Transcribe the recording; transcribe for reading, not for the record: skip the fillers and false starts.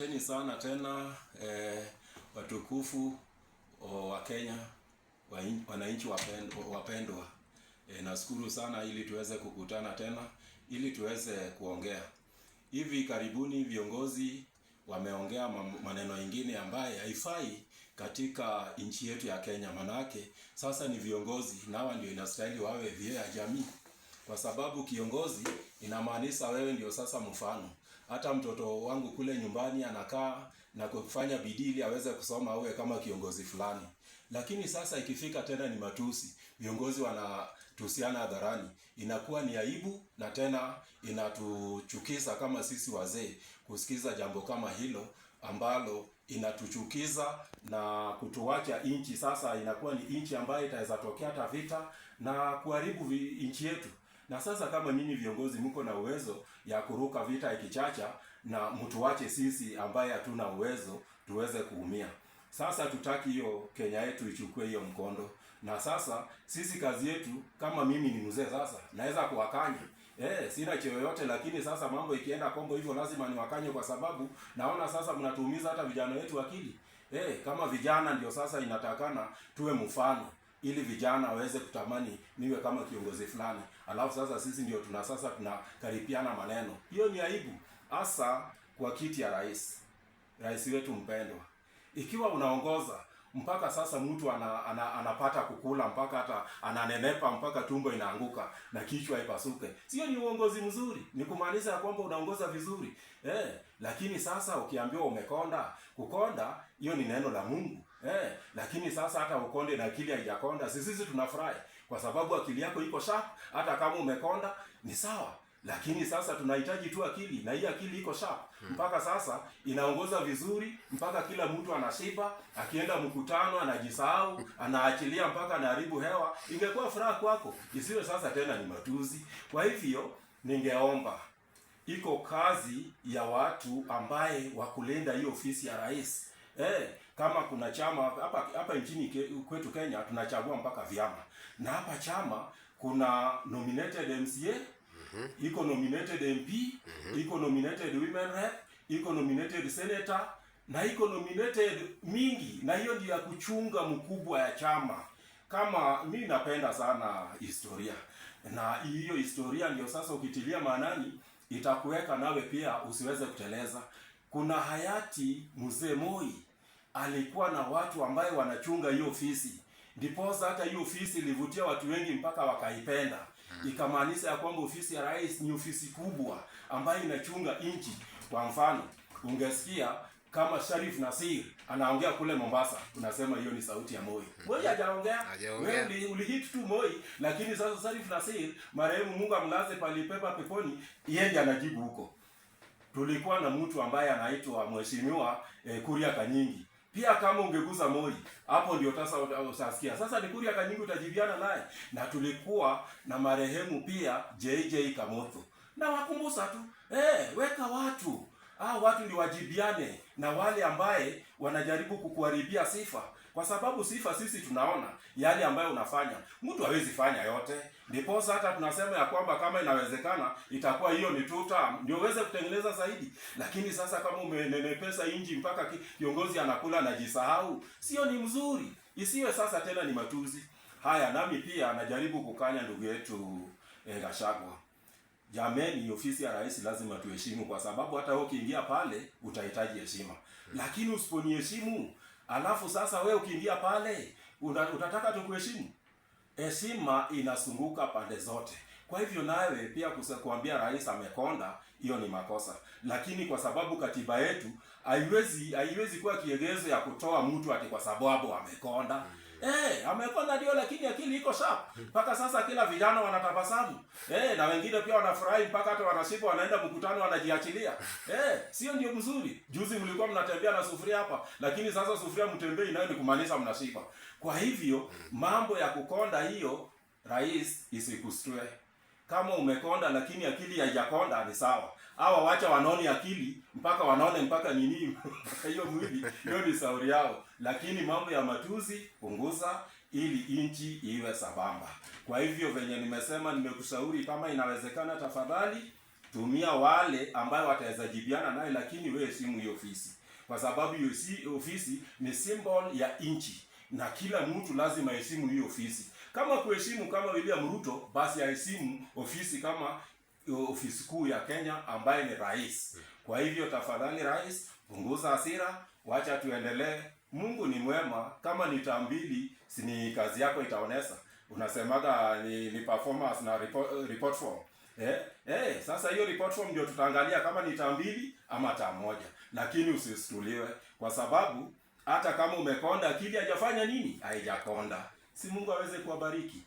Asanteni sana tena watukufu wa Kenya, wananchi wapendwa. Nashukuru sana ili tuweze kukutana tena ili tuweze kuongea. Hivi karibuni viongozi wameongea maneno mengine ambaye haifai katika nchi yetu ya Kenya. Manake sasa ni viongozi na hawa ndio inastahili wawe vioo ya jamii. Kwa sababu kiongozi inamaanisha wewe ndio sasa mfano. Hata mtoto wangu kule nyumbani anakaa na kufanya bidii ili aweze kusoma awe kama kiongozi fulani. Lakini sasa ikifika tena ni matusi, viongozi wanatusiana hadharani, inakuwa ni aibu na tena inatuchukiza kama sisi wazee kusikiza jambo kama hilo ambalo inatuchukiza na kutuacha nchi sasa inakuwa ni nchi ambayo itaweza tokea hata vita na kuharibu nchi yetu. Na sasa kama nyinyi viongozi mko na uwezo ya kuruka vita ikichacha na mtuache sisi ambaye hatuna uwezo tuweze kuumia. Sasa tutaki hiyo Kenya yetu ichukue hiyo mkondo. Na sasa sisi kazi yetu kama mimi ni mzee sasa naweza kuwakanya. Sina cheo yote lakini sasa mambo ikienda kombo hivyo lazima niwakanye kwa sababu naona sasa mnatuumiza hata vijana wetu akili. Kama vijana ndio sasa inatakana tuwe mfano ili vijana waweze kutamani niwe kama kiongozi fulani. Alafu sasa sisi ndio tunakaripiana maneno. Hiyo ni aibu hasa kwa kiti ya rais. Rais wetu mpendwa. Ikiwa unaongoza mpaka sasa mtu anapata kukula mpaka hata ananenepa mpaka tumbo inaanguka na kichwa ipasuke. Sio ni uongozi mzuri. Ni kumaanisha ya kwamba unaongoza vizuri. Lakini sasa ukiambiwa umekonda, kukonda hiyo ni neno la Mungu. Lakini sasa hata ukonde na akili haijakonda, sisi tunafurahi kwa sababu akili yako iko sharp. Hata kama umekonda ni sawa, lakini sasa tunahitaji tu akili na hii akili iko sharp. Mpaka sasa inaongoza vizuri, mpaka kila mtu anashiba, akienda mkutano anajisahau, anaachilia mpaka anaharibu hewa. Ingekuwa furaha kwako, isiwe sasa tena ni matuzi. Kwa hivyo ningeomba iko kazi ya watu ambaye wakulinda hiyo ofisi ya rais. Kama kuna chama hapa nchini kwetu Kenya tunachagua mpaka vyama. Na hapa chama kuna nominated MCA, iko nominated MP, iko nominated women rep, iko nominated senator na iko nominated mingi, na hiyo ndio ya kuchunga mkubwa ya chama. Kama mimi napenda sana historia. Na hiyo historia ndio sasa ukitilia maanani itakuweka nawe pia usiweze kuteleza. Kuna hayati Mzee Moi alikuwa na watu ambaye wanachunga hiyo ofisi. Ndipo hata hiyo ofisi ilivutia watu wengi mpaka wakaipenda. Ikamaanisha ya kwamba ofisi ya rais ni ofisi kubwa ambayo inachunga nchi. Kwa mfano, ungesikia kama Sharif Nassir anaongea kule Mombasa, tunasema hiyo ni sauti ya Moi. Moi hajaongea. Wewe ulihit tu Moi, lakini sasa Sharif Nassir, marehemu Mungu amlaze palipepa peponi, yeye anajibu huko. Tulikuwa na mtu ambaye anaitwa Mheshimiwa Kuria Kanyingi. Pia kama ungeguza Moi, hapo ndio sasa utasikia. Sasa ni Kuria Kanyingi utajibiana naye. Na tulikuwa na marehemu pia JJ Kamotho. Na wakumbusha tu, weka watu. Watu ni wajibiane na wale ambaye wanajaribu kukuharibia sifa. Kwa sababu sifa sisi tunaona yale ambayo unafanya. Mtu hawezi fanya yote. Ndipo hata tunasema ya kwamba kama inawezekana itakuwa hiyo ni tuta ndio uweze kutengeneza zaidi. Lakini sasa kama umenenepesa inji mpaka kiongozi anakula na jisahau, sio ni mzuri. Isiwe sasa tena ni matuzi. Haya, nami pia najaribu kukanya ndugu yetu Gachagua. Jameni, ofisi ya rais lazima tuheshimu kwa sababu hata wewe ukiingia pale utahitaji heshima. Lakini usiponiheshimu, alafu sasa wewe ukiingia pale utataka tukuheshimu. Heshima inasunguka pande zote. Kwa hivyo nawe pia kuambia rais amekonda, hiyo ni makosa. Lakini kwa sababu katiba yetu haiwezi kuwa kiegezo ya kutoa mtu ati kwa sababu amekonda. Amekonda ndio, lakini akili iko sharp. Mpaka sasa kila vijana wanatabasamu. Na wengine pia wanafurahi mpaka hata wanashiba wanaenda mkutano wanajiachilia. Sio ndio mzuri. Juzi mlikuwa mnatembea na sufuria hapa, lakini sasa sufuria mtembei nayo ni kumaanisha mnashiba. Kwa hivyo mambo ya kukonda hiyo rais isikustue. Kama umekonda lakini akili haijakonda ni sawa. Hawa wacha wanaone akili mpaka wanaone mpaka nini hiyo mwili, hiyo ni sauri yao. Lakini mambo ya matuzi punguza ili nchi iwe sabamba. Kwa hivyo venye nimesema, nimekushauri kama inawezekana tafadhali tumia wale ambayo wataweza jibiana naye, lakini wewe heshimu hiyo ofisi, kwa sababu hiyo ofisi ni symbol ya nchi na kila mtu lazima heshimu hiyo ofisi. Kama kuheshimu kama William Ruto, basi aheshimu ofisi kama ofisi kuu ya Kenya ambaye ni rais. Kwa hivyo tafadhali rais, punguza hasira, wacha tuendelee. Mungu ni mwema. Kama ni tambili, si ni kazi yako itaonesa. Unasemaga ni performance na report form. Sasa hiyo report form ndio tutaangalia kama ni tambili ama moja. Lakini usistuliwe kwa sababu hata kama umekonda, akili hajafanya nini? Haijakonda. Si Mungu aweze kuwabariki.